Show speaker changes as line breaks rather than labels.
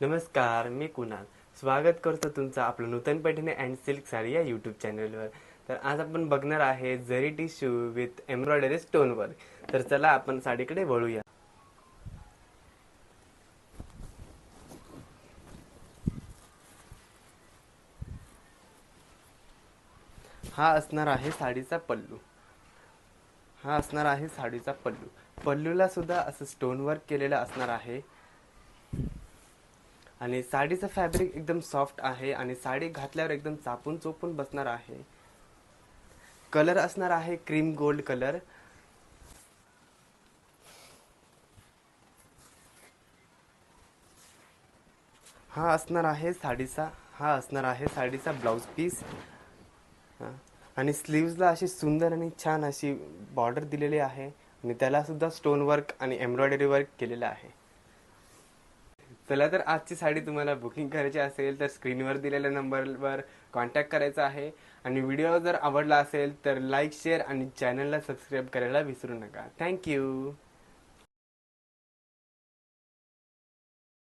नमस्कार, मी कुणाल. स्वागत करतो तुमचं आपलं नूतन पैठणी अँड सिल्क साडी या यूट्यूब चॅनलवर. तर आज आपण बघणार आहे जरी tissue with embroidery stone work. तर चला आपण साडीकडे वळूया. हा असणार आहे साडीचा पल्लू. पल्लूला सुद्धा असं स्टोन वर्क केलेलं असणार आहे. आणि साडीचं फॅब्रिक एकदम सॉफ्ट आहे आणि साडी घातल्यावर एकदम चापून चोपून बसणार आहे. कलर असणार आहे क्रीम गोल्ड कलर. हा असणार आहे साडीचा ब्लाउज पीस. आणि स्लीव्सला अशी सुंदर आणि छान अशी बॉर्डर दिलेली आहे आणि त्याला सुद्धा स्टोन वर्क आणि एम्ब्रॉयडरी वर्क केलेलं आहे. चला तर आजची साडी तुम्हाला बुकिंग करायची असेल तर स्क्रीनवर दिलेल्या नंबरवर कॉन्टॅक्ट करायचा आहे. आणि व्हिडिओ जर आवडला असेल तर लाईक शेअर आणि चॅनलला सबस्क्राईब करायला विसरू नका. थँक्यू.